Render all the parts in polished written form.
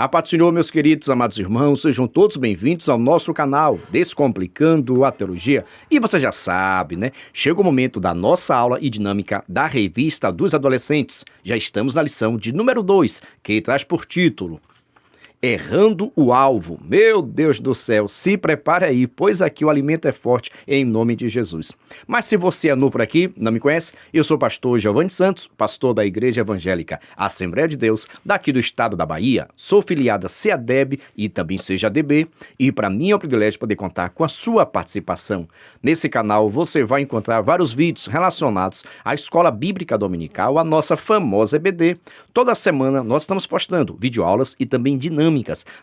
A paz do Senhor, meus queridos, amados irmãos, sejam todos bem-vindos ao nosso canal Descomplicando a Teologia. E você já sabe, né? Chega o momento da nossa aula e dinâmica da Revista dos Adolescentes. Já estamos na lição de número 2, que traz por título Errando o Alvo. Meu Deus do céu, se prepare aí, pois aqui o alimento é forte em nome de Jesus. Mas se você é novo por aqui, não me conhece, eu sou o pastor Giovanni Santos, pastor da Igreja Evangélica Assembleia de Deus, daqui do estado da Bahia. Sou filiado a CEADEB e também CEADB, e para mim é um privilégio poder contar com a sua participação. Nesse canal você vai encontrar vários vídeos relacionados à Escola Bíblica Dominical, a nossa famosa EBD. Toda semana nós estamos postando videoaulas e também dinâmicas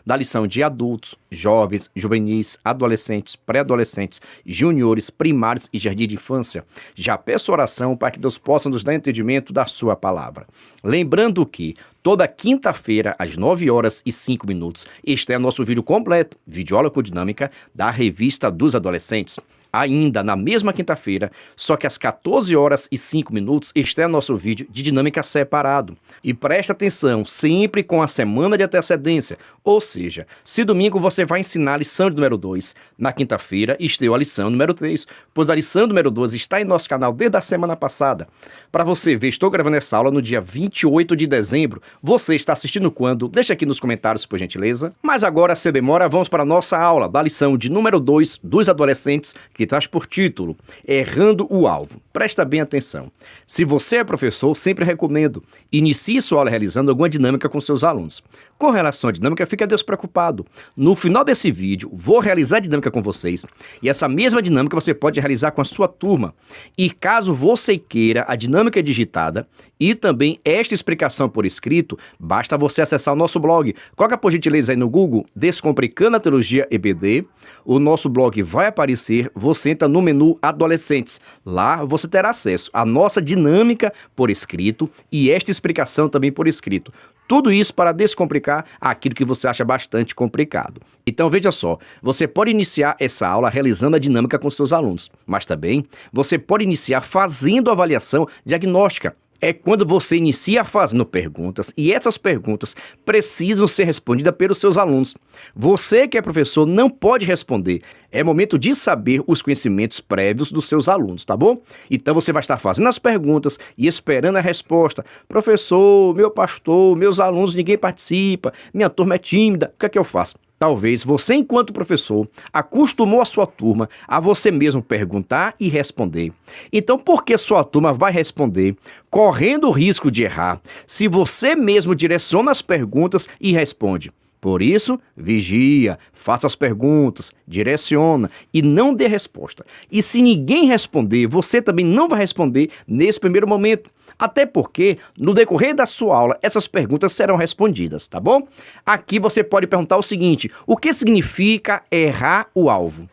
da lição de adultos, jovens, juvenis, adolescentes, pré-adolescentes, juniores, primários e jardim de infância. Já peço oração para que Deus possa nos dar entendimento da sua palavra. Lembrando que toda quinta-feira, às 9h05, este é nosso vídeo completo, videoaula com dinâmica da Revista dos Adolescentes. Ainda na mesma quinta-feira, só que às 14h05, este é nosso vídeo de dinâmica separado. E presta atenção, sempre com a semana de antecedência. Ou seja, se domingo você vai ensinar a lição de número 2, na quinta-feira estreou a lição número 3, pois a lição número 2 está em nosso canal desde a semana passada. Para você ver, estou gravando essa aula no dia 28 de dezembro. Você está assistindo quando? Deixa aqui nos comentários, por gentileza. Mas agora, sem demora, vamos para a nossa aula da lição de número 2 dos adolescentes, que traz por título Errando o Alvo. Presta bem atenção. Se você é professor, sempre recomendo, inicie sua aula realizando alguma dinâmica com seus alunos. Com relação à dinâmica, fica despreocupado. No final desse vídeo, vou realizar a dinâmica com vocês, e essa mesma dinâmica você pode realizar com a sua turma. E caso você queira a dinâmica digitada e também esta explicação por escrito, basta você acessar o nosso blog. Coloca por gentileza aí no Google, Descomplicando a Teologia EBD. O nosso blog vai aparecer, você entra no menu Adolescentes. Lá você terá acesso à nossa dinâmica por escrito e esta explicação também por escrito. Tudo isso para descomplicar aquilo que você acha bastante complicado. Então veja só, você pode iniciar essa aula realizando a dinâmica com seus alunos, mas também você pode iniciar fazendo avaliação diagnóstica. É quando você inicia fazendo perguntas e essas perguntas precisam ser respondidas pelos seus alunos. Você que é professor não pode responder. É momento de saber os conhecimentos prévios dos seus alunos, tá bom? Então você vai estar fazendo as perguntas e esperando a resposta. Professor, meu pastor, meus alunos, ninguém participa, minha turma é tímida, o que é que eu faço? Talvez você, enquanto professor, acostumou a sua turma a você mesmo perguntar e responder. Então, por que sua turma vai responder, correndo o risco de errar, se você mesmo direciona as perguntas e responde? Por isso, vigia, faça as perguntas, direciona e não dê resposta. E se ninguém responder, você também não vai responder nesse primeiro momento. Até porque, no decorrer da sua aula, essas perguntas serão respondidas, tá bom? Aqui você pode perguntar o seguinte: o que significa errar o alvo?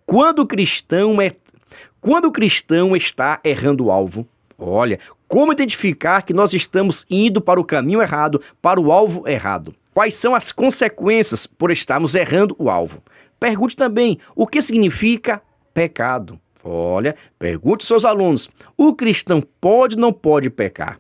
Quando o cristão está errando o alvo? Olha, como identificar que nós estamos indo para o caminho errado, para o alvo errado? Quais são as consequências por estarmos errando o alvo? Pergunte também o que significa pecado. Olha, pergunte aos seus alunos, o cristão pode ou não pode pecar?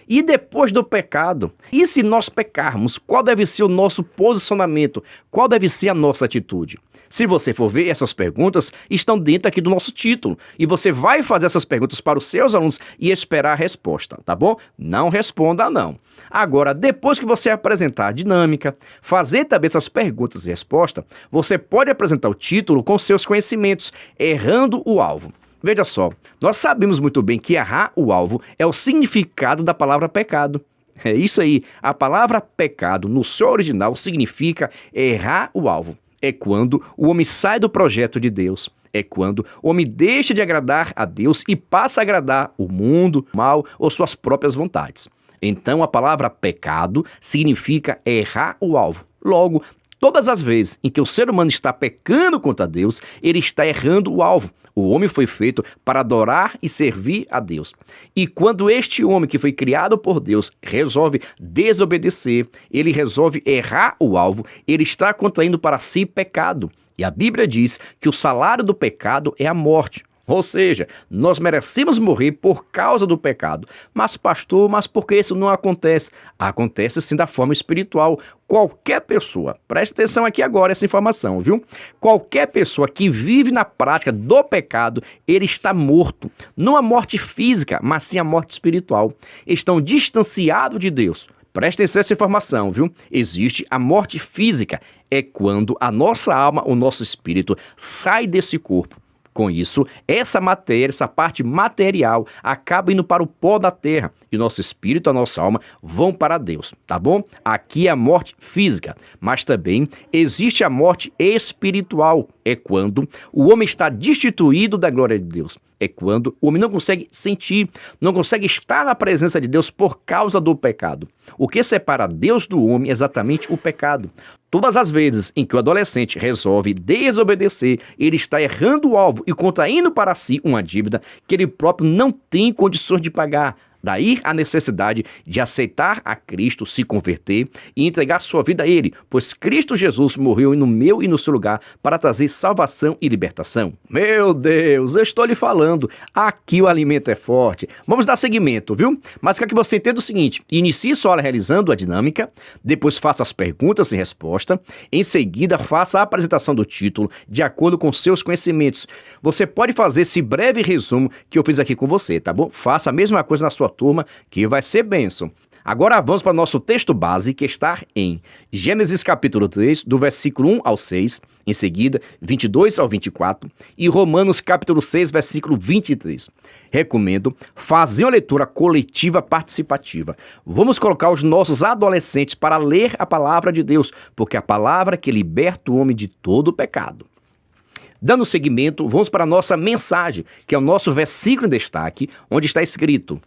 E depois do pecado, e se nós pecarmos, qual deve ser o nosso posicionamento? Qual deve ser a nossa atitude? Se você for ver, essas perguntas estão dentro aqui do nosso título. E você vai fazer essas perguntas para os seus alunos e esperar a resposta, tá bom? Não responda não. Agora, depois que você apresentar a dinâmica, fazer também essas perguntas e respostas, você pode apresentar o título com seus conhecimentos, Errando o Alvo. Veja só, nós sabemos muito bem que errar o alvo é o significado da palavra pecado. É isso aí, a palavra pecado no seu original significa errar o alvo. É quando o homem sai do projeto de Deus. É quando o homem deixa de agradar a Deus e passa a agradar o mundo, o mal ou suas próprias vontades. Então a palavra pecado significa errar o alvo. Logo, todas as vezes em que o ser humano está pecando contra Deus, ele está errando o alvo. O homem foi feito para adorar e servir a Deus. E quando este homem que foi criado por Deus resolve desobedecer, ele resolve errar o alvo, ele está contraindo para si pecado. E a Bíblia diz que o salário do pecado é a morte. Ou seja, nós merecemos morrer por causa do pecado. Mas, pastor, por que isso não acontece? Acontece sim da forma espiritual. Qualquer pessoa, preste atenção aqui agora essa informação, viu? Qualquer pessoa que vive na prática do pecado, ele está morto. Não a morte física, mas sim a morte espiritual. Estão distanciados de Deus. Preste atenção nessa informação, viu? Existe a morte física. É quando a nossa alma, o nosso espírito, sai desse corpo. Com isso, essa matéria, essa parte material, acaba indo para o pó da terra e o nosso espírito, a nossa alma, vão para Deus, tá bom? Aqui é a morte física, mas também existe a morte espiritual. É quando o homem está destituído da glória de Deus. É quando o homem não consegue sentir, não consegue estar na presença de Deus por causa do pecado. O que separa Deus do homem é exatamente o pecado. Todas as vezes em que o adolescente resolve desobedecer, ele está errando o alvo e contraindo para si uma dívida que ele próprio não tem condições de pagar. Daí a necessidade de aceitar a Cristo, se converter e entregar sua vida a Ele, pois Cristo Jesus morreu no meu e no seu lugar para trazer salvação e libertação. Meu Deus, eu estou lhe falando, aqui o alimento é forte. Vamos dar seguimento, viu? Mas quero que você entenda o seguinte, inicie sua aula realizando a dinâmica, depois faça as perguntas e resposta, em seguida faça a apresentação do título de acordo com seus conhecimentos. Você pode fazer esse breve resumo que eu fiz aqui com você, tá bom? Faça a mesma coisa na sua turma, que vai ser bênção. Agora vamos para o nosso texto base, que está em Gênesis capítulo 3, do versículo 1 ao 6, em seguida 22 ao 24, e Romanos capítulo 6, versículo 23. Recomendo fazer uma leitura coletiva participativa. Vamos colocar os nossos adolescentes para ler a palavra de Deus, porque é a palavra que liberta o homem de todo o pecado. Dando seguimento, vamos para a nossa mensagem, que é o nosso versículo em destaque, onde está escrito: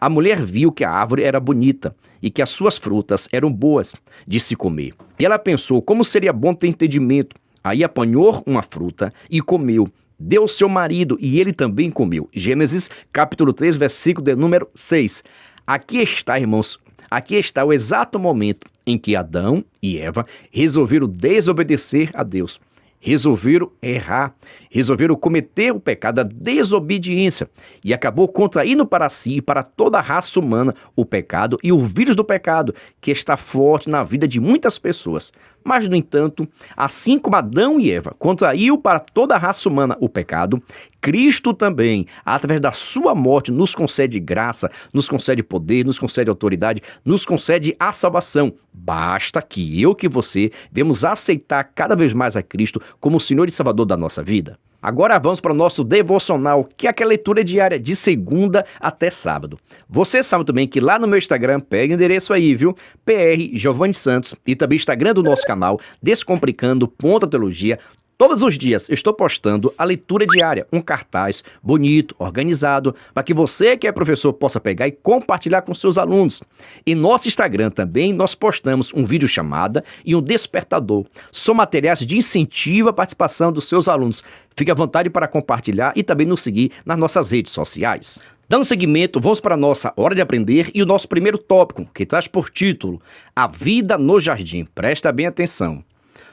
a mulher viu que a árvore era bonita e que as suas frutas eram boas de se comer. E ela pensou como seria bom ter entendimento. Aí apanhou uma fruta e comeu. Deu ao seu marido e ele também comeu. Gênesis capítulo 3, versículo de número 6. Aqui está, irmãos, aqui está o exato momento em que Adão e Eva resolveram desobedecer a Deus. Resolveram errar, resolveram cometer o pecado da desobediência e acabou contraindo para si e para toda a raça humana o pecado e o vírus do pecado que está forte na vida de muitas pessoas. Mas, no entanto, assim como Adão e Eva contraiu para toda a raça humana o pecado, Cristo também, através da sua morte, nos concede graça, nos concede poder, nos concede autoridade, nos concede a salvação. Basta que eu, que você, devemos aceitar cada vez mais a Cristo como o Senhor e Salvador da nossa vida. Agora vamos para o nosso devocional, que é aquela leitura diária de segunda até sábado. Você sabe também que lá no meu Instagram, pega o endereço aí, viu? PR Giovanni Santos, e também Instagram do nosso canal, Descomplicando.teologia. Todos os dias eu estou postando a leitura diária, um cartaz bonito, organizado, para que você que é professor possa pegar e compartilhar com seus alunos. Em nosso Instagram também nós postamos um vídeo chamada e um despertador. São materiais de incentivo à participação dos seus alunos. Fique à vontade para compartilhar e também nos seguir nas nossas redes sociais. Dando seguimento, vamos para a nossa Hora de Aprender e o nosso primeiro tópico, que traz por título A Vida no Jardim. Presta bem atenção.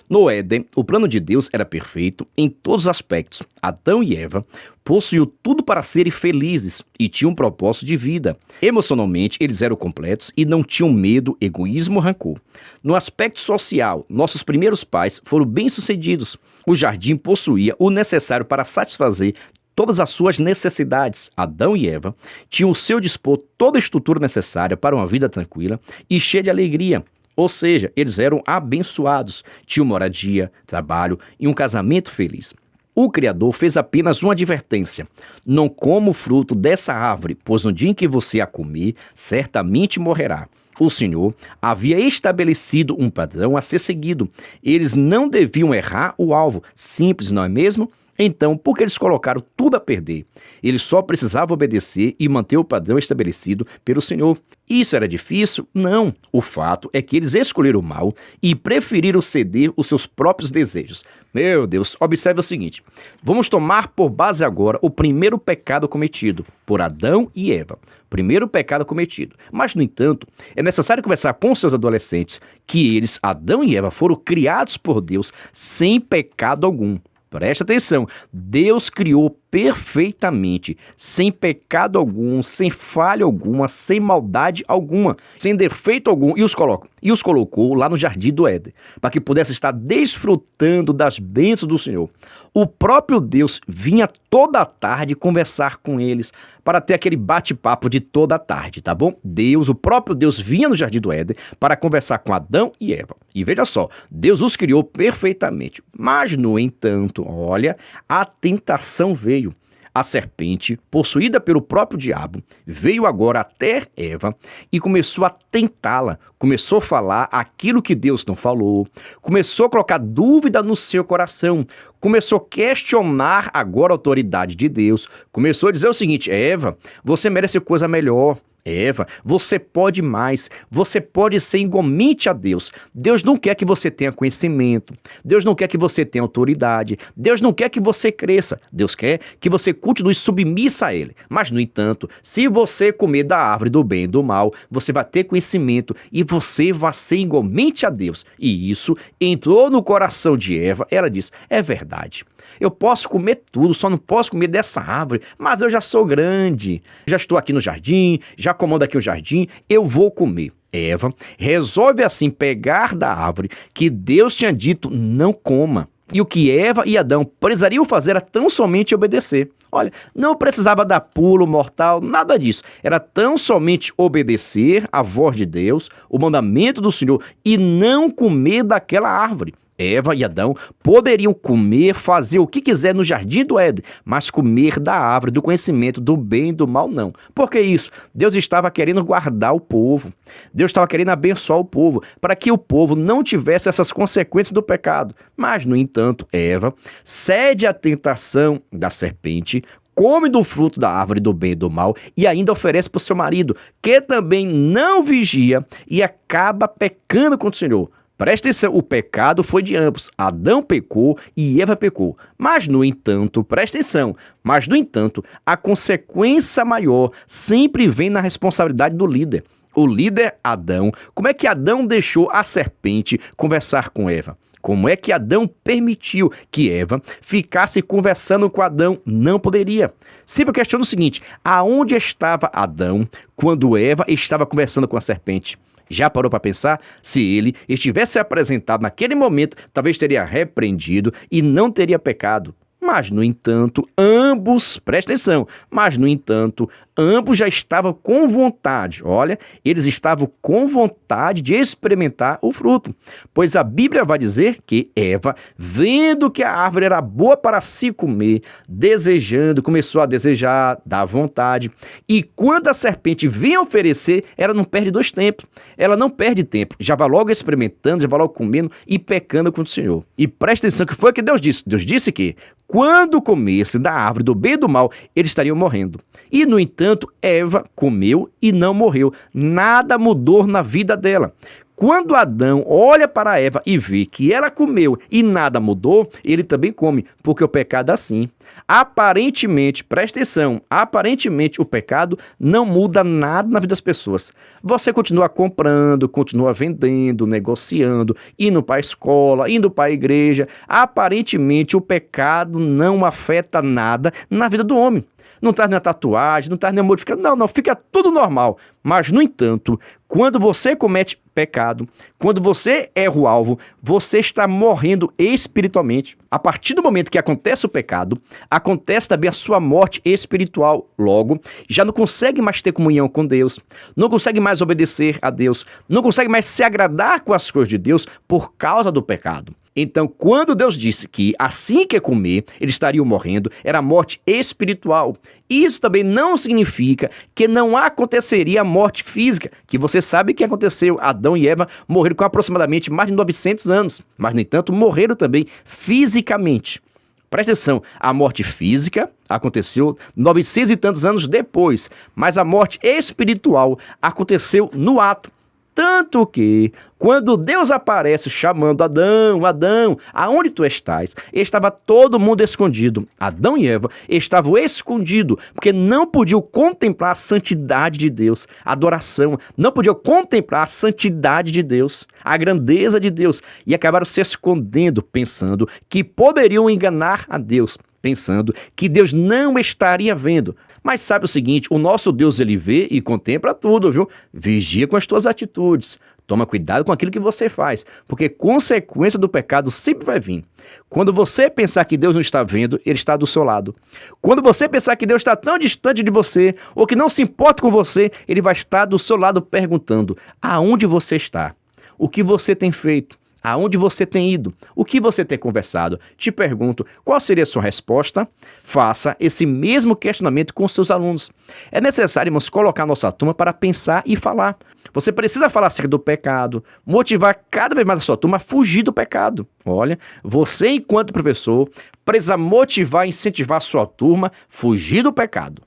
No Éden, o plano de Deus era perfeito em todos os aspectos. Adão e Eva possuíam tudo para serem felizes e tinham um propósito de vida. Emocionalmente, eles eram completos e não tinham medo, egoísmo ou rancor. No aspecto social, nossos primeiros pais foram bem-sucedidos. O jardim possuía o necessário para satisfazer todas as suas necessidades. Adão e Eva tinham ao seu dispor toda a estrutura necessária para uma vida tranquila e cheia de alegria. Ou seja, eles eram abençoados, tinham moradia, trabalho e um casamento feliz. O Criador fez apenas uma advertência: não coma o fruto dessa árvore, pois no dia em que você a comer, certamente morrerá. O Senhor havia estabelecido um padrão a ser seguido. Eles não deviam errar o alvo. Simples, não é mesmo? Então, por que eles colocaram tudo a perder? Eles só precisavam obedecer e manter o padrão estabelecido pelo Senhor. Isso era difícil? Não. O fato é que eles escolheram o mal e preferiram ceder os seus próprios desejos. Meu Deus, observe o seguinte. Vamos tomar por base agora o primeiro pecado cometido por Adão e Eva. Primeiro pecado cometido. Mas, no entanto, é necessário conversar com seus adolescentes que eles, Adão e Eva, foram criados por Deus sem pecado algum. Preste atenção, Deus criou perfeitamente, sem pecado algum, sem falha alguma, sem maldade alguma, sem defeito algum, e os colocou lá no jardim do Éden, para que pudesse estar desfrutando das bênçãos do Senhor. O próprio Deus vinha toda a tarde conversar com eles, para ter aquele bate-papo de toda a tarde, tá bom? O próprio Deus vinha no jardim do Éden para conversar com Adão e Eva. E veja só, Deus os criou perfeitamente, mas no entanto, olha, a tentação veio. A serpente, possuída pelo próprio diabo, veio agora até Eva e começou a tentá-la, começou a falar aquilo que Deus não falou, começou a colocar dúvida no seu coração, começou a questionar agora a autoridade de Deus, começou a dizer o seguinte: Eva, você merece coisa melhor. Eva, você pode mais, você pode ser igualmente a Deus. Deus não quer que você tenha conhecimento, Deus não quer que você tenha autoridade, Deus não quer que você cresça, Deus quer que você continue submissa a Ele. Mas, no entanto, se você comer da árvore do bem e do mal, você vai ter conhecimento e você vai ser igualmente a Deus. E isso entrou no coração de Eva, ela disse: é verdade. Eu posso comer tudo, só não posso comer dessa árvore, mas eu já sou grande, já estou aqui no jardim, já comando aqui o jardim, eu vou comer. Eva resolve assim pegar da árvore que Deus tinha dito não coma. E o que Eva e Adão precisariam fazer era tão somente obedecer. Olha, não precisava dar pulo mortal, nada disso. Era tão somente obedecer à voz de Deus, o mandamento do Senhor, e não comer daquela árvore. Eva e Adão poderiam comer, fazer o que quiser no jardim do Éden, mas comer da árvore do conhecimento do bem e do mal não. Por que isso? Deus estava querendo guardar o povo. Deus estava querendo abençoar o povo, para que o povo não tivesse essas consequências do pecado. Mas, no entanto, Eva cede à tentação da serpente, come do fruto da árvore do bem e do mal e ainda oferece para o seu marido, que também não vigia e acaba pecando contra o Senhor. Presta atenção, o pecado foi de ambos. Adão pecou e Eva pecou. Mas, no entanto, presta atenção, a consequência maior sempre vem na responsabilidade do líder. O líder, Adão. Como é que Adão deixou a serpente conversar com Eva? Como é que Adão permitiu que Eva ficasse conversando com Adão? Não poderia. Sempre questiono o seguinte: aonde estava Adão quando Eva estava conversando com a serpente? Já parou para pensar? Se ele estivesse apresentado naquele momento, talvez teria repreendido e não teria pecado. Mas, no entanto, presta atenção, ambos já estavam com vontade, eles estavam com vontade de experimentar o fruto. Pois a Bíblia vai dizer que Eva, vendo que a árvore era boa para se comer, começou a desejar, dar vontade. E quando a serpente vinha oferecer, ela não perde dois tempos. Ela não perde tempo, já vai logo experimentando, já vai logo comendo e pecando contra o Senhor. E presta atenção que foi o que Deus disse. Deus disse que quando comesse da árvore do bem e do mal, eles estariam morrendo. E, no entanto, Eva comeu e não morreu. Nada mudou na vida dela. Quando Adão olha para Eva e vê que ela comeu e nada mudou, ele também come, porque o pecado é assim. Aparentemente, presta atenção, o pecado não muda nada na vida das pessoas. Você continua comprando, continua vendendo, negociando, indo para a escola, indo para a igreja. Aparentemente, o pecado não afeta nada na vida do homem. Não traz nem a tatuagem, não traz nem a modificação, não, fica tudo normal. Mas, no entanto, quando você comete pecado, quando você erra o alvo, você está morrendo espiritualmente. A partir do momento que acontece o pecado, acontece também a sua morte espiritual. Logo, já não consegue mais ter comunhão com Deus, não consegue mais obedecer a Deus, não consegue mais se agradar com as coisas de Deus por causa do pecado. Então, quando Deus disse que assim que comer, eles estariam morrendo, era morte espiritual. Isso também não significa que não aconteceria a morte física, que você sabe que aconteceu. Adão e Eva morreram com aproximadamente mais de 900 anos, mas, no entanto, morreram também fisicamente. Presta atenção, a morte física aconteceu 900 e tantos anos depois, mas a morte espiritual aconteceu no ato. Tanto que, quando Deus aparece chamando Adão, Adão, aonde tu estás? Estava todo mundo escondido. Adão e Eva estavam escondidos, porque não podiam contemplar a santidade de Deus, a adoração, não podiam contemplar a santidade de Deus, a grandeza de Deus, e acabaram se escondendo, pensando que poderiam enganar a Deus, pensando que Deus não estaria vendo. Mas sabe o seguinte, o nosso Deus, ele vê e contempla tudo, viu? Vigia com as tuas atitudes. Toma cuidado com aquilo que você faz, porque consequência do pecado sempre vai vir. Quando você pensar que Deus não está vendo, Ele está do seu lado. Quando você pensar que Deus está tão distante de você, ou que não se importa com você, Ele vai estar do seu lado perguntando: aonde você está? O que você tem feito? Aonde você tem ido? O que você tem conversado? Te pergunto, qual seria a sua resposta? Faça esse mesmo questionamento com seus alunos. É necessário, irmãos, colocar nossa turma para pensar e falar. Você precisa falar acerca do pecado, motivar cada vez mais a sua turma a fugir do pecado. Olha, você, enquanto professor, precisa motivar e incentivar a sua turma a fugir do pecado.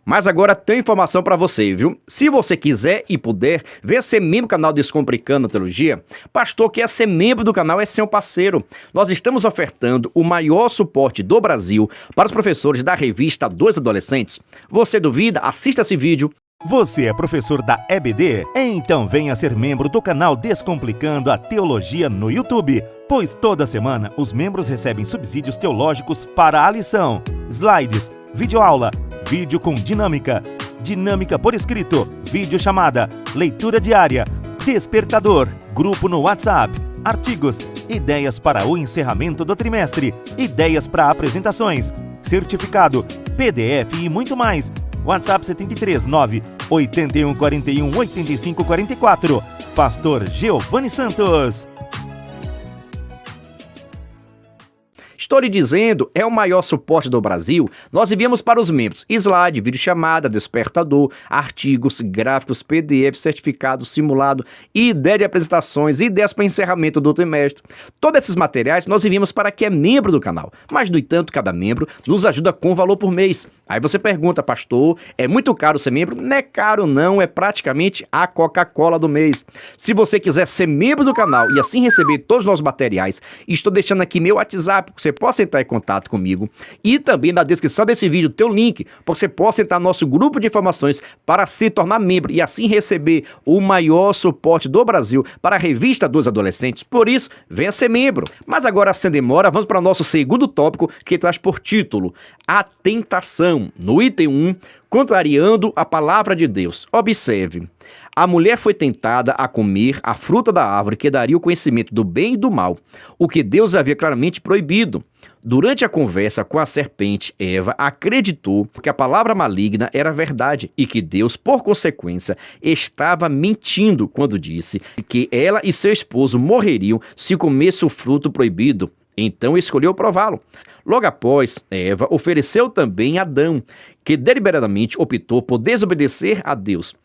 Mas agora tem informação para você, viu? Se você quiser e puder, venha ser membro do canal Descomplicando a Teologia. Pastor, quer ser membro do canal é ser um parceiro. Nós estamos ofertando o maior suporte do Brasil para os professores da revista Dois Adolescentes. Você duvida? Assista esse vídeo. Você é professor da EBD? Então venha ser membro do canal Descomplicando a Teologia no YouTube, pois toda semana os membros recebem subsídios teológicos para a lição, slides, videoaula, vídeo com dinâmica, dinâmica por escrito, vídeo chamada, leitura diária, despertador, grupo no WhatsApp, artigos, ideias para o encerramento do trimestre, ideias para apresentações, certificado, PDF e muito mais. WhatsApp 73 9 81 41 85 44. Pastor Giovanni Santos. Estou lhe dizendo, é o maior suporte do Brasil. Nós enviamos para os membros slide, videochamada, despertador, artigos, gráficos, PDF, certificado, simulado, ideia de apresentações, ideias para encerramento do trimestre. Todos esses materiais nós enviamos para quem é membro do canal. Mas, no entanto, cada membro nos ajuda com valor por mês. Aí você pergunta, pastor, é muito caro ser membro? Não é caro não, é praticamente a Coca-Cola do mês. Se você quiser ser membro do canal e assim receber todos os nossos materiais, estou deixando aqui meu WhatsApp, você possa entrar em contato comigo, e também na descrição desse vídeo tem o link para você possa entrar no nosso grupo de informações para se tornar membro e assim receber o maior suporte do Brasil para a revista dos adolescentes. Por isso, venha ser membro. Mas agora, sem demora, vamos para o nosso segundo tópico, que traz por título a tentação. No item 1, contrariando a palavra de Deus. Observe. A mulher foi tentada a comer a fruta da árvore que daria o conhecimento do bem e do mal, o que Deus havia claramente proibido. Durante a conversa com a serpente, Eva acreditou que a palavra maligna era verdade e que Deus, por consequência, estava mentindo quando disse que ela e seu esposo morreriam se comesse o fruto proibido. Então escolheu prová-lo. Logo após, Eva ofereceu também a Adão, que deliberadamente optou por desobedecer a Deus.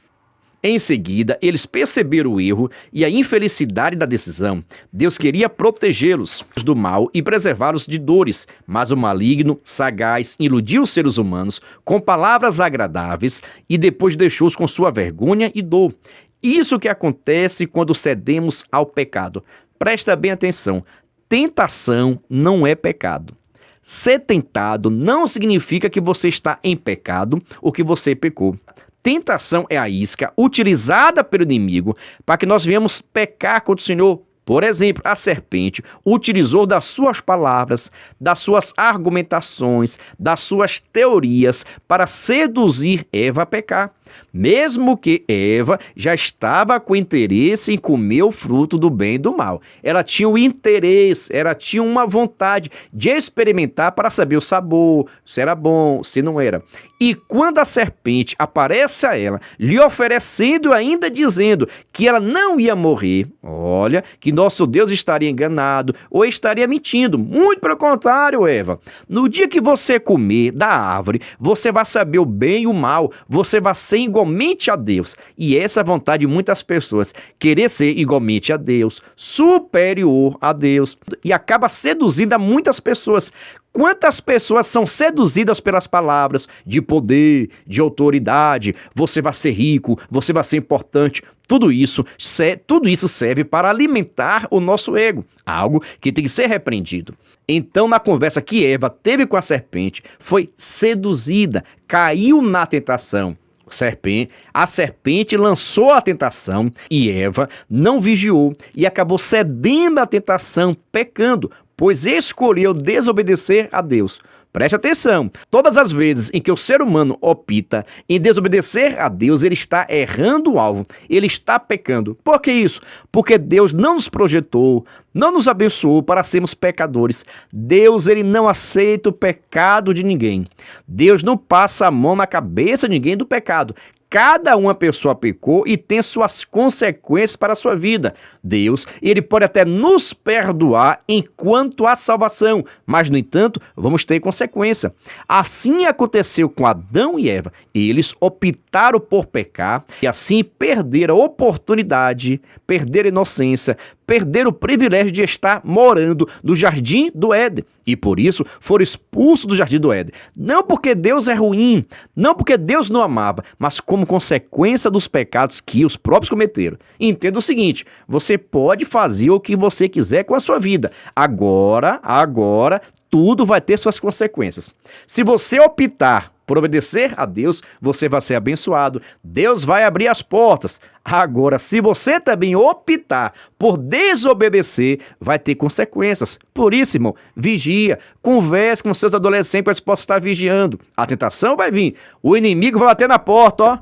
Em seguida, eles perceberam o erro e a infelicidade da decisão. Deus queria protegê-los do mal e preservá-los de dores, mas o maligno, sagaz, iludiu os seres humanos com palavras agradáveis e depois deixou-os com sua vergonha e dor. Isso que acontece quando cedemos ao pecado. Presta bem atenção, tentação não é pecado. Ser tentado não significa que você está em pecado ou que você pecou. Tentação é a isca utilizada pelo inimigo para que nós venhamos pecar contra o Senhor. Por exemplo, a serpente utilizou das suas palavras, das suas argumentações, das suas teorias para seduzir Eva a pecar. Mesmo que Eva já estava com interesse em comer o fruto do bem e do mal. Ela tinha o interesse, ela tinha uma vontade de experimentar para saber o sabor, se era bom, se não era. E quando a serpente aparece a ela, lhe oferecendo ainda dizendo que ela não ia morrer, olha, que nosso Deus estaria enganado ou estaria mentindo. Muito pelo contrário, Eva. No dia que você comer da árvore, você vai saber o bem e o mal, você vai ser igualmente a Deus. E essa é a vontade de muitas pessoas, querer ser igualmente a Deus, superior a Deus, e acaba seduzindo a muitas pessoas. Quantas pessoas são seduzidas pelas palavras de poder, de autoridade, você vai ser rico, você vai ser importante. Tudo isso serve para alimentar o nosso ego, algo que tem que ser repreendido. Então, na conversa que Eva teve com a serpente, foi seduzida, caiu na tentação. A serpente lançou a tentação e Eva não vigiou e acabou cedendo à tentação, pecando, pois escolheu desobedecer a Deus. Preste atenção, todas as vezes em que o ser humano opta em desobedecer a Deus, ele está errando o alvo, ele está pecando. Por que isso? Porque Deus não nos projetou, não nos abençoou para sermos pecadores. Deus, ele não aceita o pecado de ninguém. Deus não passa a mão na cabeça de ninguém do pecado. Cada uma pessoa pecou e tem suas consequências para a sua vida. Deus, ele pode até nos perdoar enquanto há salvação, mas, no entanto, vamos ter consequência. Assim aconteceu com Adão e Eva. Eles optaram por pecar e assim perderam a oportunidade, perderam a inocência, perderam o privilégio de estar morando no jardim do Éden. E por isso foram expulsos do jardim do Éden. Não porque Deus é ruim, não porque Deus não amava, mas como consequência dos pecados que os próprios cometeram. Entenda o seguinte, você pode fazer o que você quiser com a sua vida. Agora, tudo vai ter suas consequências. Se você optar por obedecer a Deus, você vai ser abençoado. Deus vai abrir as portas. Agora, se você também optar por desobedecer, vai ter consequências. Por isso, irmão, vigia. Converse com seus adolescentes para eles possam estar vigiando. A tentação vai vir. O inimigo vai bater na porta, ó,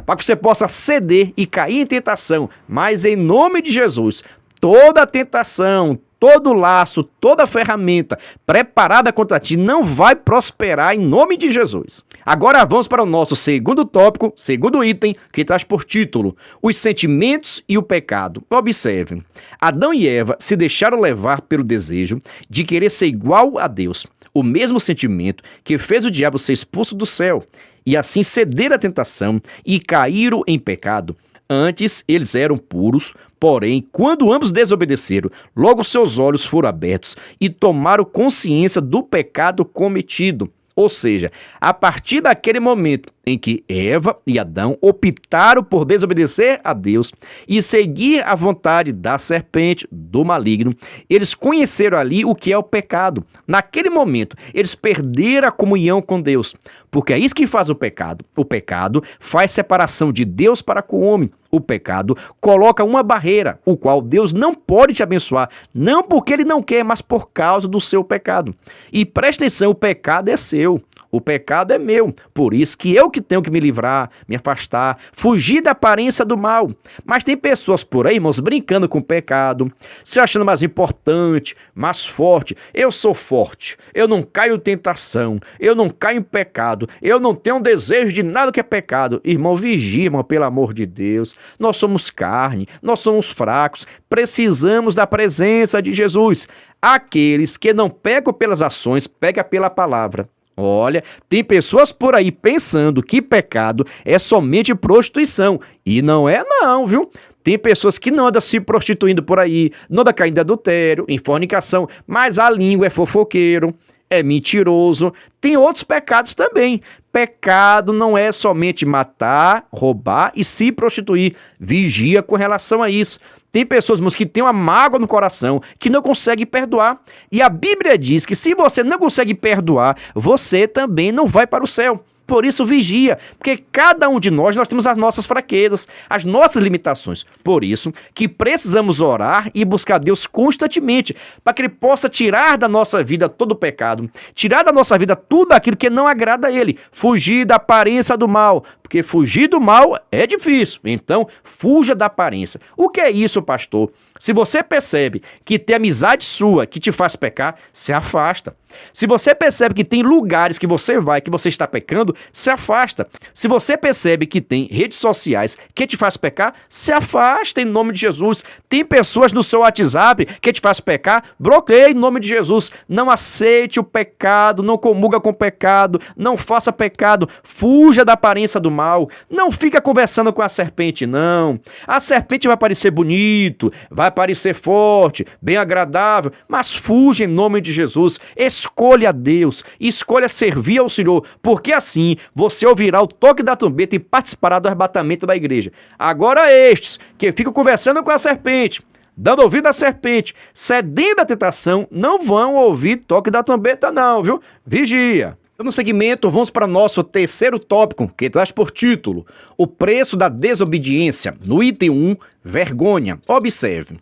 para que você possa ceder e cair em tentação. Mas em nome de Jesus, toda tentação, todo laço, toda ferramenta preparada contra ti não vai prosperar em nome de Jesus. Agora vamos para o nosso segundo tópico, segundo item, que traz por título: os sentimentos e o pecado. Observe, Adão e Eva se deixaram levar pelo desejo de querer ser igual a Deus, o mesmo sentimento que fez o diabo ser expulso do céu, e assim ceder à tentação e caíram em pecado. Antes eles eram puros, porém, quando ambos desobedeceram, logo seus olhos foram abertos e tomaram consciência do pecado cometido. Ou seja, a partir daquele momento em que Eva e Adão optaram por desobedecer a Deus e seguir a vontade da serpente, do maligno, eles conheceram ali o que é o pecado. Naquele momento, eles perderam a comunhão com Deus, porque é isso que faz o pecado. O pecado faz separação de Deus para com o homem. O pecado coloca uma barreira, o qual Deus não pode te abençoar, não porque ele não quer, mas por causa do seu pecado. E presta atenção, o pecado é seu. O pecado é meu, por isso que eu que tenho que me livrar, me afastar, fugir da aparência do mal. Mas tem pessoas por aí, irmãos, brincando com o pecado, se achando mais importante, mais forte. Eu sou forte, eu não caio em tentação, eu não caio em pecado, eu não tenho desejo de nada que é pecado. Irmão, vigia, irmão, pelo amor de Deus. Nós somos carne, nós somos fracos, precisamos da presença de Jesus. Aqueles que não pecam pelas ações, pecam pela palavra. Olha, tem pessoas por aí pensando que pecado é somente prostituição. E não é não, viu? Tem pessoas que não andam se prostituindo por aí, não andam caindo em adultério, em fornicação, mas a língua é fofoqueiro, é mentiroso. Tem outros pecados também. Pecado não é somente matar, roubar e se prostituir. Vigia com relação a isso. Tem pessoas, irmãos, que têm uma mágoa no coração, que não conseguem perdoar. E a Bíblia diz que se você não consegue perdoar, você também não vai para o céu. Por isso, vigia, porque cada um de nós temos as nossas fraquezas, as nossas limitações. Por isso que precisamos orar e buscar Deus constantemente, para que Ele possa tirar da nossa vida todo o pecado, tirar da nossa vida tudo aquilo que não agrada a Ele, fugir da aparência do mal, porque fugir do mal é difícil, então fuja da aparência. O que é isso, pastor? Se você percebe que tem amizade sua que te faz pecar, se afasta. Se você percebe que tem lugares que você vai que você está pecando, se afasta. Se você percebe que tem redes sociais que te faz pecar, se afasta em nome de Jesus. Tem pessoas no seu WhatsApp que te faz pecar, bloqueie em nome de Jesus. Não aceite o pecado, não comunga com o pecado, não faça pecado, fuja da aparência do mal. Não fica conversando com a serpente, não. A serpente vai parecer bonito, vai parecer forte, bem agradável, mas fuja em nome de Jesus. Escolha Deus, escolha servir ao Senhor, porque assim você ouvirá o toque da trombeta e participará do arrebatamento da igreja. Agora estes que ficam conversando com a serpente, dando ouvido à serpente, cedendo à tentação, não vão ouvir toque da trombeta não, viu? Vigia. No segmento, vamos para o nosso terceiro tópico, que traz por título: o preço da desobediência. No item 1, vergonha. Observe.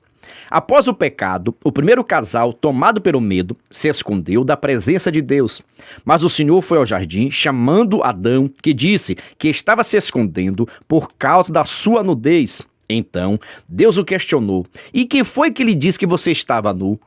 Após o pecado, o primeiro casal, tomado pelo medo, se escondeu da presença de Deus. Mas o Senhor foi ao jardim, chamando Adão, que disse que estava se escondendo por causa da sua nudez. Então, Deus o questionou: e quem foi que lhe disse que você estava nu?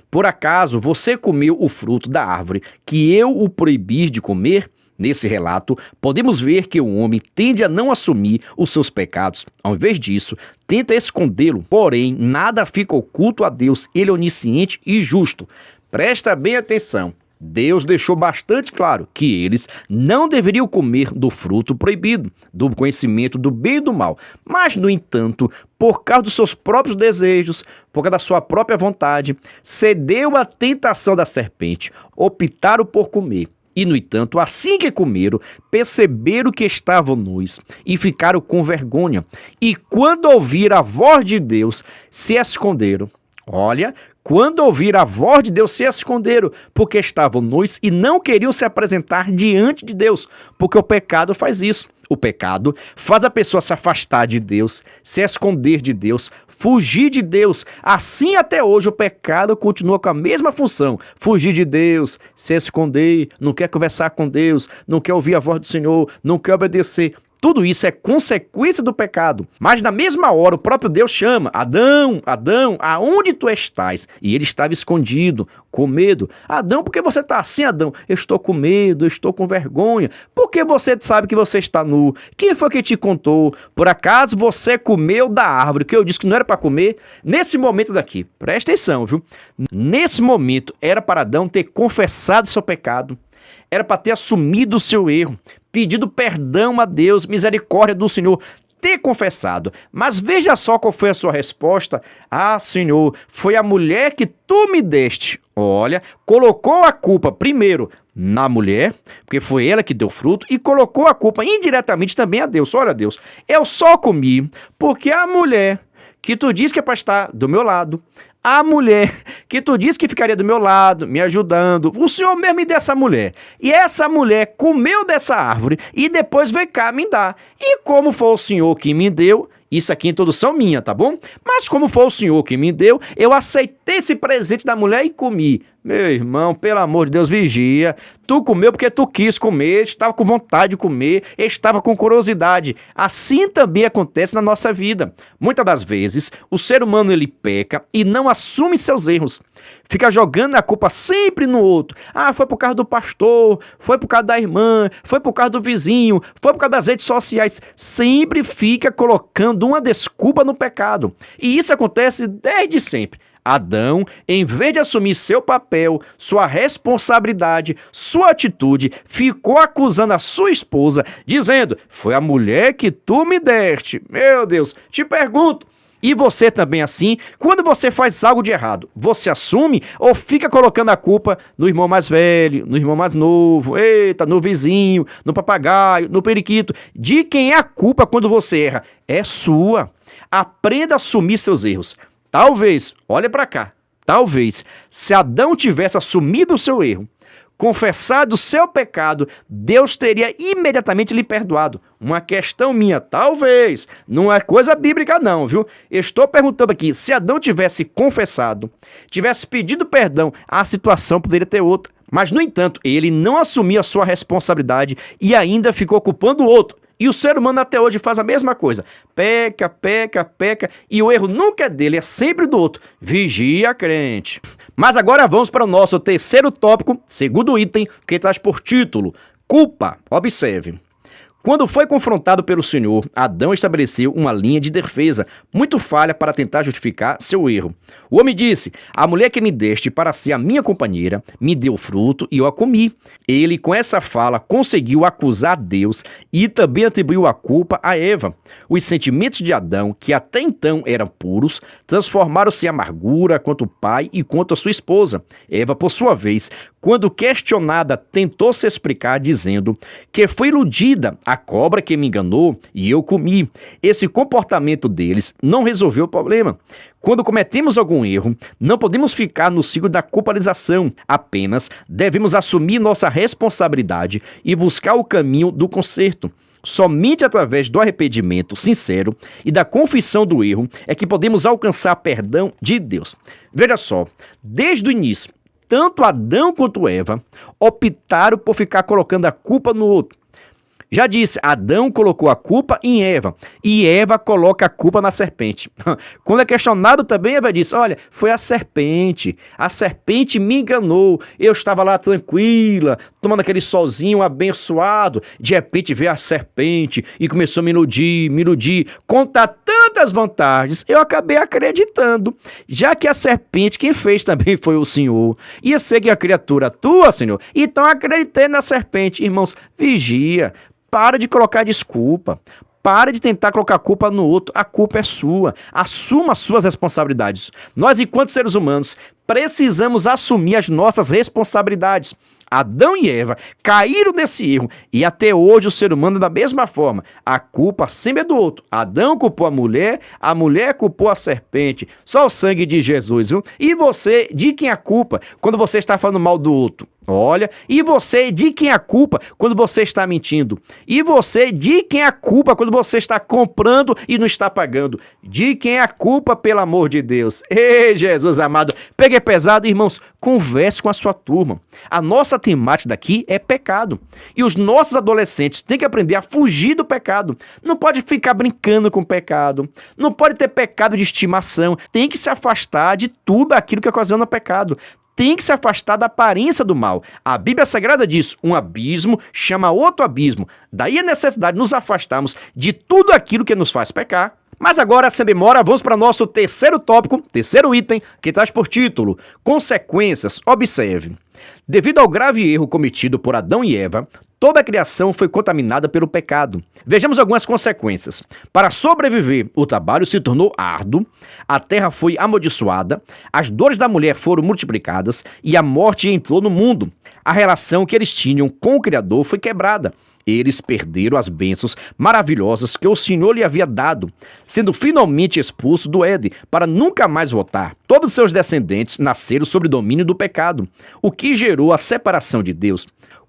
Por acaso você comeu o fruto da árvore que eu o proibi de comer? Nesse relato, podemos ver que o homem tende a não assumir os seus pecados. Ao invés disso, tenta escondê-lo. Porém, nada fica oculto a Deus. Ele é onisciente e justo. Presta bem atenção. Deus deixou bastante claro que eles não deveriam comer do fruto proibido, do conhecimento do bem e do mal. Mas, no entanto, por causa dos seus próprios desejos, por causa da sua própria vontade, cedeu à tentação da serpente, optaram por comer. E, no entanto, assim que comeram, perceberam que estavam nus e ficaram com vergonha. E quando ouviram a voz de Deus, se esconderam. Olha, quando ouviram a voz de Deus, se esconderam, porque estavam nus e não queriam se apresentar diante de Deus, porque o pecado faz isso. O pecado faz a pessoa se afastar de Deus, se esconder de Deus, fugir de Deus. Assim até hoje o pecado continua com a mesma função. Fugir de Deus, se esconder, não quer conversar com Deus, não quer ouvir a voz do Senhor, não quer obedecer. Tudo isso é consequência do pecado. Mas na mesma hora o próprio Deus chama: Adão, Adão, aonde tu estás? E ele estava escondido, com medo. Adão, por que você está assim, Adão? Eu estou com medo, eu estou com vergonha. Por que você sabe que você está nu? Quem foi que te contou? Por acaso você comeu da árvore que eu disse que não era para comer? Nesse momento daqui, presta atenção, viu? Nesse momento era para Adão ter confessado seu pecado. Era para ter assumido o seu erro, pedido perdão a Deus, misericórdia do Senhor, ter confessado. Mas veja só qual foi a sua resposta. Ah, Senhor, foi a mulher que tu me deste. Olha, colocou a culpa primeiro na mulher, porque foi ela que deu fruto, e colocou a culpa indiretamente também a Deus. Olha, Deus, eu só comi porque a mulher que tu disse que é para estar do meu lado, a mulher que tu disse que ficaria do meu lado, me ajudando, o Senhor mesmo me deu essa mulher. E essa mulher comeu dessa árvore e depois veio cá me dar. E como foi o Senhor que me deu, isso aqui é introdução minha, tá bom? Mas como foi o Senhor que me deu, eu aceitei esse presente da mulher e comi. Meu irmão, pelo amor de Deus, vigia. Tu comeu porque tu quis comer, estava com vontade de comer, estava com curiosidade. Assim também acontece na nossa vida. Muitas das vezes, o ser humano ele peca e não assume seus erros. Fica jogando a culpa sempre no outro. Ah, foi por causa do pastor, foi por causa da irmã, foi por causa do vizinho, foi por causa das redes sociais. Sempre fica colocando uma desculpa no pecado. E isso acontece desde sempre. Adão, em vez de assumir seu papel, sua responsabilidade, sua atitude, ficou acusando a sua esposa, dizendo: foi a mulher que tu me deste. Meu Deus, te pergunto, e você também assim? Quando você faz algo de errado, você assume ou fica colocando a culpa no irmão mais velho, no irmão mais novo, eita, no vizinho, no papagaio, no periquito? De quem é a culpa quando você erra? É sua. Aprenda a assumir seus erros. Talvez, olha para cá, talvez, se Adão tivesse assumido o seu erro, confessado o seu pecado, Deus teria imediatamente lhe perdoado. Uma questão minha, talvez, não é coisa bíblica não, viu? Estou perguntando aqui, se Adão tivesse confessado, tivesse pedido perdão, a situação poderia ter outra. Mas, no entanto, ele não assumiu a sua responsabilidade e ainda ficou culpando o outro. E o ser humano até hoje faz a mesma coisa. Peca, peca, peca, e o erro nunca é dele, é sempre do outro. Vigia, crente. Mas agora vamos para o nosso terceiro tópico, segundo item, que traz por título: culpa. Observe. Quando foi confrontado pelo Senhor, Adão estabeleceu uma linha de defesa muito falha para tentar justificar seu erro. O homem disse: a mulher que me deste para ser a minha companheira me deu fruto e eu a comi. Ele, com essa fala, conseguiu acusar Deus e também atribuiu a culpa a Eva. Os sentimentos de Adão, que até então eram puros, transformaram-se em amargura contra o pai e contra sua esposa. Eva, por sua vez, quando questionada, tentou se explicar dizendo que foi iludida, a cobra que me enganou e eu comi. Esse comportamento deles não resolveu o problema. Quando cometemos algum erro, não podemos ficar no ciclo da culpabilização. Apenas devemos assumir nossa responsabilidade e buscar o caminho do conserto. Somente através do arrependimento sincero e da confissão do erro é que podemos alcançar perdão de Deus. Veja só, desde o início, tanto Adão quanto Eva optaram por ficar colocando a culpa no outro. Já disse, Adão colocou a culpa em Eva e Eva coloca a culpa na serpente. Quando é questionado também, Eva disse, olha, foi a serpente me enganou, eu estava lá tranquila, tomando aquele solzinho abençoado, de repente veio a serpente e começou a me iludir, contar tantas vantagens, eu acabei acreditando, já que a serpente quem fez também foi o Senhor, ia ser que a criatura tua, Senhor, então acreditei na serpente. Irmãos, vigia, para de colocar desculpa. Para de tentar colocar a culpa no outro. A culpa é sua. Assuma as suas responsabilidades. Nós, enquanto seres humanos, precisamos assumir as nossas responsabilidades. Adão e Eva caíram nesse erro e até hoje o ser humano é da mesma forma. A culpa sempre é do outro. Adão culpou a mulher culpou a serpente. Só o sangue de Jesus, viu? E você, de quem é a culpa quando você está falando mal do outro? Olha, e você, de quem é a culpa quando você está mentindo? E você, de quem é a culpa quando você está comprando e não está pagando? De quem é a culpa, pelo amor de Deus? Ei, Jesus amado, pegue pesado, irmãos, converse com a sua turma. A nossa temática daqui é pecado. E os nossos adolescentes têm que aprender a fugir do pecado. Não pode ficar brincando com o pecado. Não pode ter pecado de estimação. Tem que se afastar de tudo aquilo que ocasiona pecado. Tem que se afastar da aparência do mal. A Bíblia Sagrada diz, um abismo chama outro abismo. Daí a necessidade de nos afastarmos de tudo aquilo que nos faz pecar. Mas agora, sem demora, vamos para o nosso terceiro tópico, terceiro item, que traz por título, consequências. Observe. Devido ao grave erro cometido por Adão e Eva, toda a criação foi contaminada pelo pecado. Vejamos algumas consequências. Para sobreviver, o trabalho se tornou árduo, a terra foi amaldiçoada, as dores da mulher foram multiplicadas e a morte entrou no mundo. A relação que eles tinham com o Criador foi quebrada. Eles perderam as bênçãos maravilhosas que o Senhor lhe havia dado, sendo finalmente expulso do Éden para nunca mais voltar. Todos seus descendentes nasceram sob o domínio do pecado, o que gerou a separação de Deus.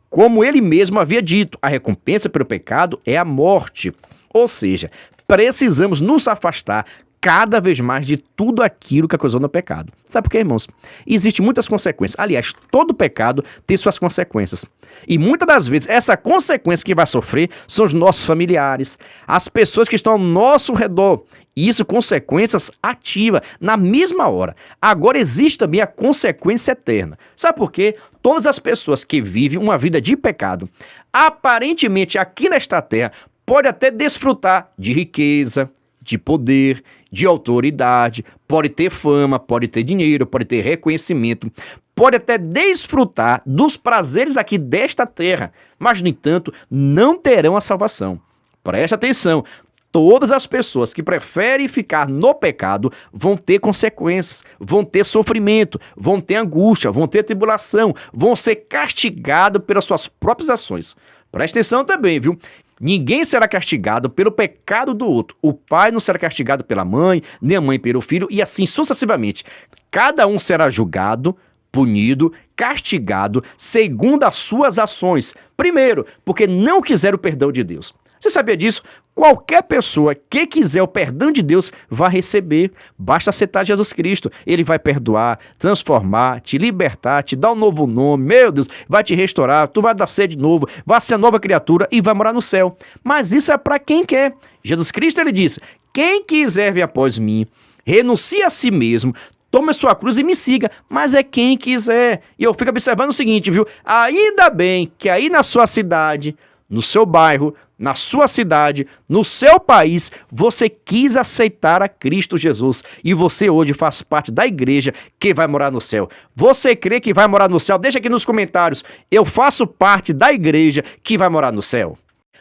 Como ele mesmo havia dito, a recompensa pelo pecado é a morte. Ou seja, precisamos nos afastar cada vez mais de tudo aquilo que ocasiona o pecado. Sabe por quê, irmãos? Existem muitas consequências. Aliás, todo pecado tem suas consequências. E muitas das vezes, essa consequência que vai sofrer são os nossos familiares, as pessoas que estão ao nosso redor. Isso, consequências ativas, na mesma hora. Agora existe também a consequência eterna. Sabe por quê? Todas as pessoas que vivem uma vida de pecado, aparentemente aqui nesta terra, podem até desfrutar de riqueza, de poder, de autoridade, pode ter fama, pode ter dinheiro, pode ter reconhecimento, pode até desfrutar dos prazeres aqui desta terra, mas, no entanto, não terão a salvação. Preste atenção. Todas as pessoas que preferem ficar no pecado vão ter consequências, vão ter sofrimento, vão ter angústia, vão ter tribulação, vão ser castigados pelas suas próprias ações. Preste atenção também, viu? Ninguém será castigado pelo pecado do outro. O pai não será castigado pela mãe, nem a mãe pelo filho, e assim sucessivamente. Cada um será julgado, punido, castigado, segundo as suas ações. Primeiro, porque não quiseram o perdão de Deus. Você sabia disso? Qualquer pessoa que quiser o perdão de Deus vai receber. Basta aceitar Jesus Cristo. Ele vai perdoar, transformar, te libertar, te dar um novo nome. Meu Deus, vai te restaurar, tu vai nascer de novo, vai ser nova criatura e vai morar no céu. Mas isso é para quem quer. Jesus Cristo, ele disse, quem quiser vir após mim, renuncie a si mesmo, tome a sua cruz e me siga, mas é quem quiser. E eu fico observando o seguinte, viu? Ainda bem que aí na sua cidade, no seu bairro, na sua cidade, no seu país, você quis aceitar a Cristo Jesus e você hoje faz parte da igreja que vai morar no céu. Você crê que vai morar no céu? Deixa aqui nos comentários. Eu faço parte da igreja que vai morar no céu.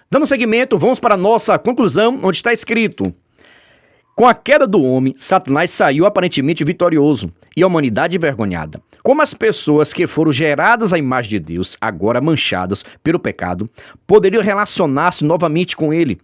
Dando seguimento, vamos para a nossa conclusão, onde está escrito: com a queda do homem, Satanás saiu aparentemente vitorioso e a humanidade envergonhada. Como as pessoas que foram geradas à imagem de Deus, agora manchadas pelo pecado, poderiam relacionar-se novamente com ele?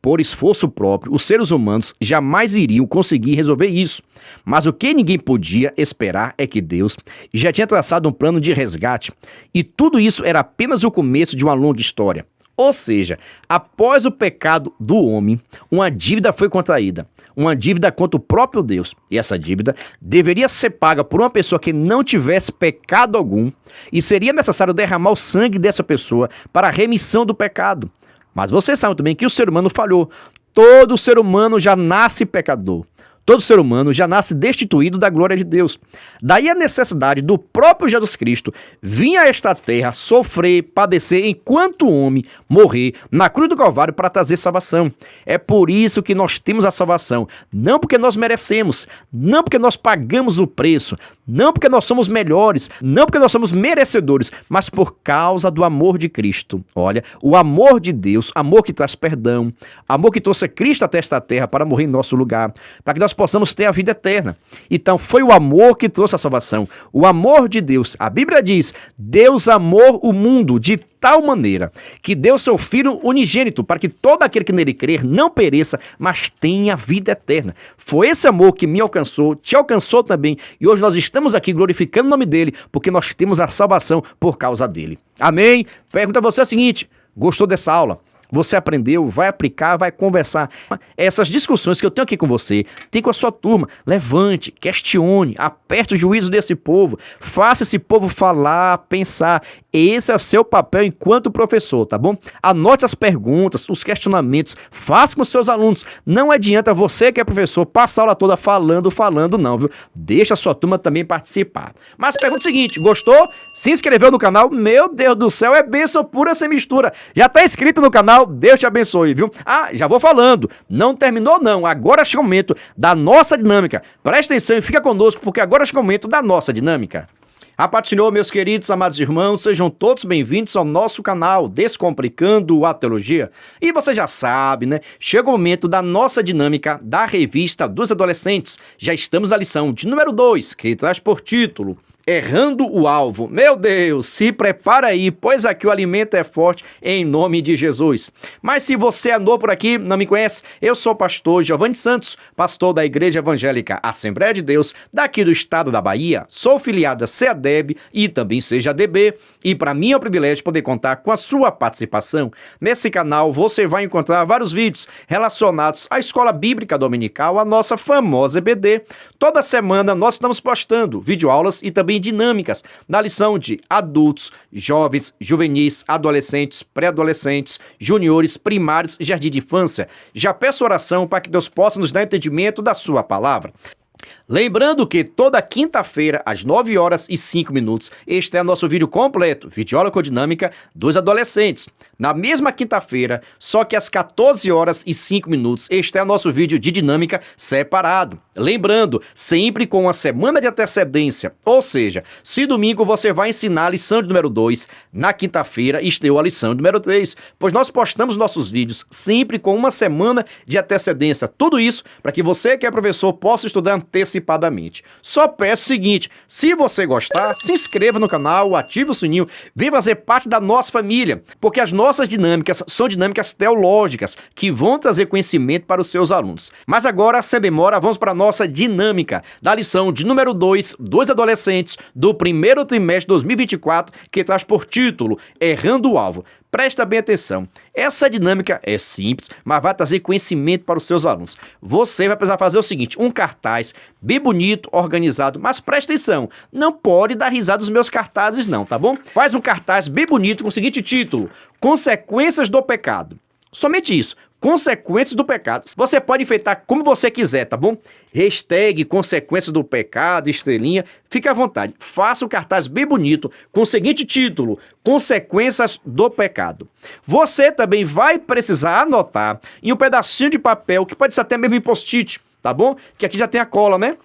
Por esforço próprio, os seres humanos jamais iriam conseguir resolver isso. Mas o que ninguém podia esperar é que Deus já tinha traçado um plano de resgate. E tudo isso era apenas o começo de uma longa história. Ou seja, após o pecado do homem, uma dívida foi contraída, uma dívida contra o próprio Deus. E essa dívida deveria ser paga por uma pessoa que não tivesse pecado algum, e seria necessário derramar o sangue dessa pessoa para a remissão do pecado. Mas você sabe também que o ser humano falhou. Todo ser humano já nasce pecador. Todo ser humano já nasce destituído da glória de Deus. Daí a necessidade do próprio Jesus Cristo vir a esta terra, sofrer, padecer, enquanto homem, morrer na cruz do Calvário para trazer salvação. É por isso que nós temos a salvação. Não porque nós merecemos, não porque nós pagamos o preço, não porque nós somos melhores, não porque nós somos merecedores, mas por causa do amor de Cristo. Olha, o amor de Deus, amor que traz perdão, amor que trouxe Cristo até esta terra para morrer em nosso lugar, para que nós possamos ter a vida eterna. Então foi o amor que trouxe a salvação, o amor de Deus. A Bíblia diz: Deus amou o mundo de tal maneira que deu seu Filho unigênito para que todo aquele que nele crer não pereça, mas tenha vida eterna. Foi esse amor que me alcançou, te alcançou também, e hoje nós estamos aqui glorificando o nome dele, porque nós temos a salvação por causa dele. Amém? Pergunta a você a seguinte: gostou dessa aula? Você aprendeu, vai aplicar, vai conversar. Essas discussões que eu tenho aqui com você, tem com a sua turma. Levante, questione, aperte o juízo desse povo, faça esse povo falar, pensar. Esse é o seu papel enquanto professor, tá bom? Anote as perguntas, os questionamentos, faça com seus alunos. Não adianta você que é professor passar a aula toda falando não, viu? Deixa a sua turma também participar. Mas pergunta o seguinte: gostou? Se inscreveu no canal? Meu Deus do céu, é bênção pura sem mistura. Já tá inscrito no canal? Deus te abençoe, viu? Ah, já vou falando. Não terminou não. Agora chega o momento da nossa dinâmica. Presta atenção e fica conosco, porque agora chega o momento da nossa dinâmica. A paz do Senhor, meus queridos, amados irmãos, sejam todos bem-vindos ao nosso canal Descomplicando a Teologia. E você já sabe, né? Chega o momento da nossa dinâmica da Revista dos Adolescentes. Já estamos na lição de número 2, que traz por título Errando o Alvo. Meu Deus, se prepara aí, pois aqui o alimento é forte em nome de Jesus. Mas se você é novo por aqui, não me conhece, eu sou o pastor Giovanni Santos, pastor da Igreja Evangélica Assembleia de Deus, daqui do estado da Bahia. Sou filiado a CEADEB e também CEADB, e para mim é um privilégio poder contar com a sua participação. Nesse canal você vai encontrar vários vídeos relacionados à Escola Bíblica Dominical, a nossa famosa EBD. Toda semana nós estamos postando videoaulas e também dinâmicas na lição de adultos, jovens, juvenis, adolescentes, pré-adolescentes, juniores, primários e jardim de infância. Já peço oração para que Deus possa nos dar entendimento da sua palavra. Lembrando que toda quinta-feira, às 9h05, este é nosso vídeo completo, Videoaula com Dinâmica dos Adolescentes. Na mesma quinta-feira, só que às 14h05, este é nosso vídeo de dinâmica separado. Lembrando, sempre com uma semana de antecedência, ou seja, se domingo você vai ensinar a lição de número 2, na quinta-feira estreou a lição de número 3, pois nós postamos nossos vídeos sempre com uma semana de antecedência. Tudo isso para que você que é professor possa estudar antecipadamente. Só peço o seguinte: se você gostar, se inscreva no canal, ative o sininho, venha fazer parte da nossa família, porque as nossas dinâmicas são dinâmicas teológicas que vão trazer conhecimento para os seus alunos. Mas agora, sem demora, vamos para a nossa dinâmica da lição de número 2 dos adolescentes do primeiro trimestre de 2024, que traz por título Errando o Alvo. Presta bem atenção, essa dinâmica é simples, mas vai trazer conhecimento para os seus alunos. Você vai precisar fazer o seguinte: um cartaz bem bonito, organizado, mas presta atenção, não pode dar risada dos meus cartazes não, tá bom? Faz um cartaz bem bonito com o seguinte título: Consequências do Pecado. Somente isso. Consequências do pecado. Você pode enfeitar como você quiser, tá bom? Hashtag consequências do pecado, estrelinha, fique à vontade. Faça um cartaz bem bonito com o seguinte título: Consequências do pecado. Você também vai precisar anotar em um pedacinho de papel, que pode ser até mesmo em post-it, tá bom? Que aqui já tem a cola, né?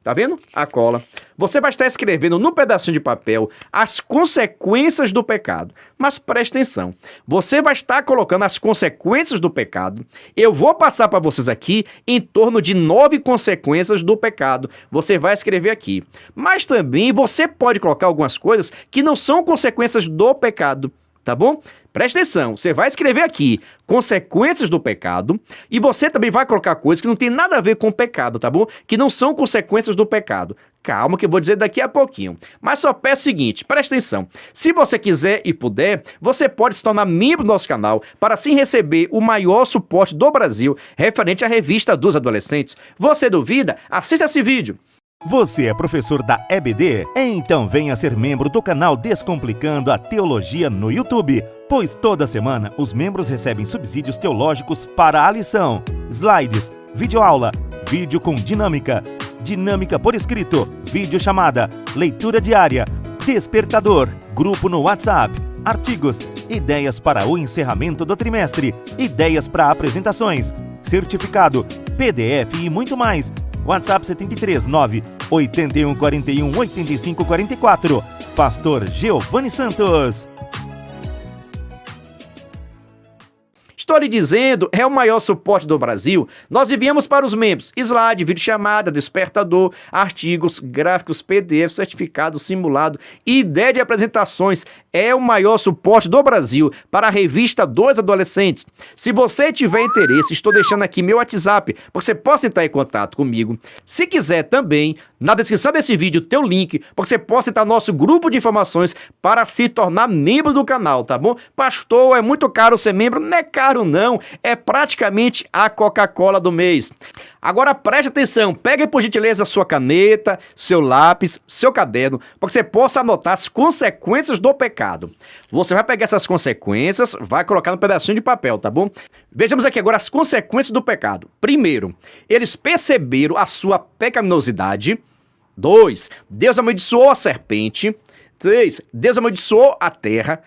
Tá vendo? A cola. Você vai estar escrevendo no pedacinho de papel as consequências do pecado. Mas preste atenção. Você vai estar colocando as consequências do pecado. Eu vou passar para vocês aqui em torno de 9 consequências do pecado. Você vai escrever aqui. Mas também você pode colocar algumas coisas que não são consequências do pecado. Tá bom? Presta atenção, você vai escrever aqui consequências do pecado e você também vai colocar coisas que não tem nada a ver com o pecado, tá bom? Que não são consequências do pecado. Calma que eu vou dizer daqui a pouquinho. Mas só peço o seguinte, presta atenção. Se você quiser e puder, você pode se tornar membro do nosso canal para assim receber o maior suporte do Brasil referente à revista dos adolescentes. Você duvida? Assista esse vídeo. Você é professor da EBD? Então venha ser membro do canal Descomplicando a Teologia no YouTube, pois toda semana os membros recebem subsídios teológicos para a lição, slides, videoaula, vídeo com dinâmica, dinâmica por escrito, videochamada, leitura diária, despertador, grupo no WhatsApp, artigos, ideias para o encerramento do trimestre, ideias para apresentações, certificado, PDF e muito mais. WhatsApp 73 9 81 41 85 44. Pastor Giovanni Santos. Estou lhe dizendo, é o maior suporte do Brasil. Nós enviamos para os membros slide, videochamada, despertador, artigos, gráficos, PDF, certificado, simulado, ideia de apresentações. É o maior suporte do Brasil para a revista dos adolescentes. Se você tiver interesse, estou deixando aqui meu WhatsApp, para que você possa entrar em contato comigo. Se quiser também, na descrição desse vídeo tem o link, para que você possa entrar no nosso grupo de informações para se tornar membro do canal, tá bom? Pastor, é muito caro ser membro? Não é caro não, é praticamente a Coca-Cola do mês. Agora preste atenção, pegue por gentileza a sua caneta, seu lápis, seu caderno, para que você possa anotar as consequências do pecado. Você vai pegar essas consequências, vai colocar no pedacinho de papel, tá bom? Vejamos aqui agora as consequências do pecado. Primeiro, eles perceberam a sua pecaminosidade. 2, Deus amaldiçoou a serpente. 3, Deus amaldiçoou a terra.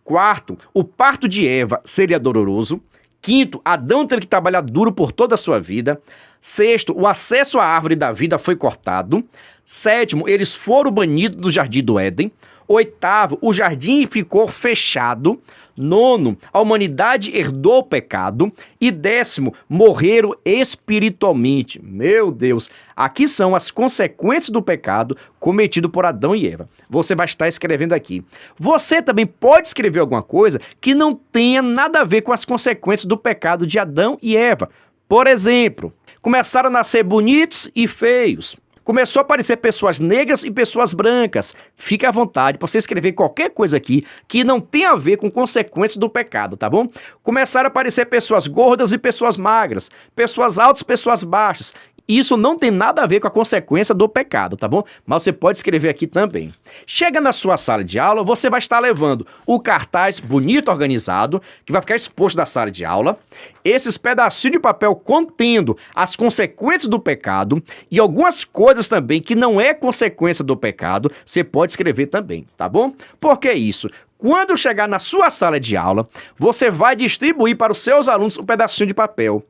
4, o parto de Eva seria doloroso. 5, Adão teve que trabalhar duro por toda a sua vida. 6, o acesso à árvore da vida foi cortado. 7, eles foram banidos do jardim do Éden. 8, o jardim ficou fechado. 9, a humanidade herdou o pecado. E 10, morreram espiritualmente. Meu Deus, aqui são as consequências do pecado cometido por Adão e Eva. Você vai estar escrevendo aqui. Você também pode escrever alguma coisa que não tenha nada a ver com as consequências do pecado de Adão e Eva. Por exemplo, começaram a nascer bonitos e feios. Começou a aparecer pessoas negras e pessoas brancas. Fique à vontade para você escrever qualquer coisa aqui que não tenha a ver com consequências do pecado, tá bom? Começaram a aparecer pessoas gordas e pessoas magras, pessoas altas e pessoas baixas. Isso não tem nada a ver com a consequência do pecado, tá bom? Mas você pode escrever aqui também. Chega na sua sala de aula, você vai estar levando o cartaz bonito, organizado, que vai ficar exposto na sala de aula, esses pedacinhos de papel contendo as consequências do pecado e algumas coisas também que não é consequência do pecado, você pode escrever também, tá bom? Por que isso? Quando chegar na sua sala de aula, você vai distribuir para os seus alunos um pedacinho de papel.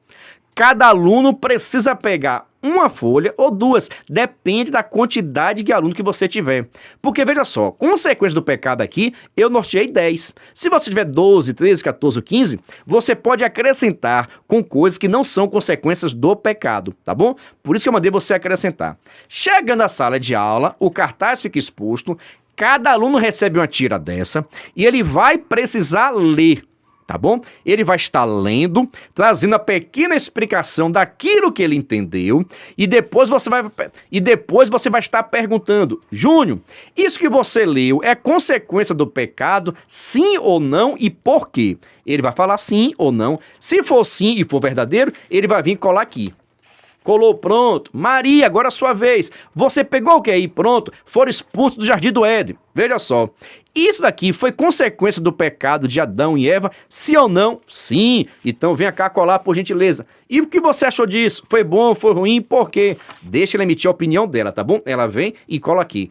Cada aluno precisa pegar uma folha ou duas, depende da quantidade de aluno que você tiver. Porque, veja só, consequência do pecado aqui, eu norteei 10. Se você tiver 12, 13, 14 ou 15, você pode acrescentar com coisas que não são consequências do pecado, tá bom? Por isso que eu mandei você acrescentar. Chegando à sala de aula, o cartaz fica exposto, cada aluno recebe uma tira dessa e ele vai precisar ler. Tá bom? Ele vai estar lendo, trazendo a pequena explicação daquilo que ele entendeu e depois você vai estar perguntando: Júnior, isso que você leu é consequência do pecado, sim ou não e por quê? Ele vai falar sim ou não. Se for sim e for verdadeiro, ele vai vir colar aqui. Colou, pronto. Maria, agora é a sua vez. Você pegou o que aí? Pronto. Foram expulsos do jardim do Éden. Veja só. Isso daqui foi consequência do pecado de Adão e Eva? Sim ou não? Sim. Então vem cá colar, por gentileza. E o que você achou disso? Foi bom, foi ruim? Por quê? Deixa ela emitir a opinião dela, tá bom? Ela vem e cola aqui.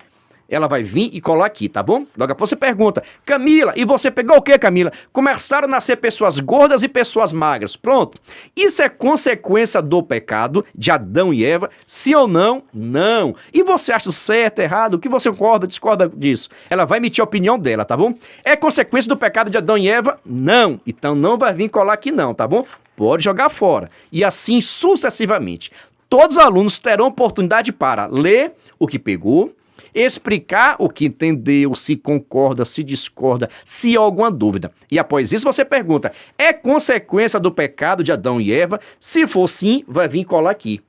Ela vai vir e colar aqui, tá bom? Logo após você pergunta: Camila, e você pegou o que, Camila? Começaram a nascer pessoas gordas e pessoas magras. Pronto. Isso é consequência do pecado de Adão e Eva? Sim ou não? Não. E você acha certo, errado? O que você concorda, discorda disso? Ela vai emitir a opinião dela, tá bom? É consequência do pecado de Adão e Eva? Não. Então não vai vir colar aqui não, tá bom? Pode jogar fora. E assim sucessivamente. Todos os alunos terão oportunidade para ler o que pegou, explicar o que entendeu, se concorda, se discorda, se há alguma dúvida. E após isso você pergunta: é consequência do pecado de Adão e Eva? Se for sim, vai vir colar aqui.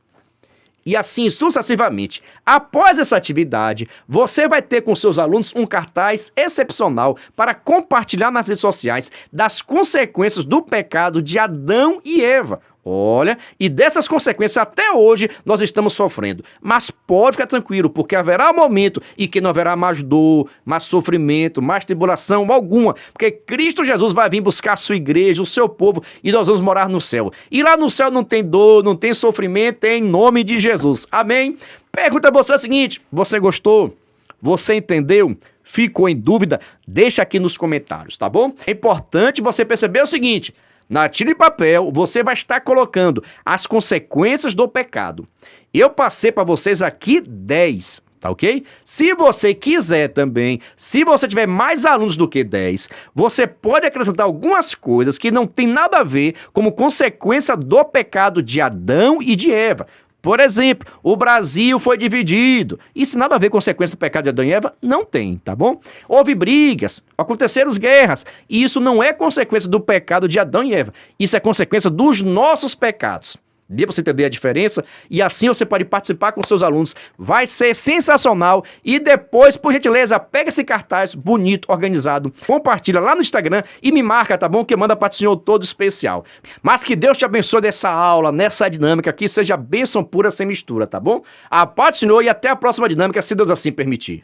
e assim sucessivamente. Após essa atividade, você vai ter com seus alunos um cartaz excepcional para compartilhar nas redes sociais das consequências do pecado de Adão e Eva. Olha, e dessas consequências até hoje nós estamos sofrendo. Mas pode ficar tranquilo, porque haverá um momento em que não haverá mais dor, mais sofrimento, mais tribulação alguma, porque Cristo Jesus vai vir buscar a sua igreja, o seu povo, e nós vamos morar no céu. E lá no céu não tem dor, não tem sofrimento, é em nome de Jesus. Amém? Pergunta a você o seguinte: você gostou? Você entendeu? Ficou em dúvida? Deixa aqui nos comentários, tá bom? É importante você perceber o seguinte: na tira de papel, você vai estar colocando as consequências do pecado. Eu passei para vocês aqui 10, tá ok? Se você quiser também, se você tiver mais alunos do que 10, você pode acrescentar algumas coisas que não tem nada a ver como consequência do pecado de Adão e de Eva. Por exemplo, o Brasil foi dividido. Isso nada a ver com consequência do pecado de Adão e Eva? Não tem, tá bom? Houve brigas, aconteceram guerras. E isso não é consequência do pecado de Adão e Eva. Isso é consequência dos nossos pecados. Dê para você entender a diferença? E assim você pode participar com seus alunos. Vai ser sensacional. E depois, por gentileza, pega esse cartaz bonito, organizado, compartilha lá no Instagram e me marca, tá bom? Que manda para o senhor todo especial. Mas que Deus te abençoe nessa aula, nessa dinâmica, que seja bênção pura sem mistura, tá bom? A paz do Senhor e até a próxima dinâmica, se Deus assim permitir.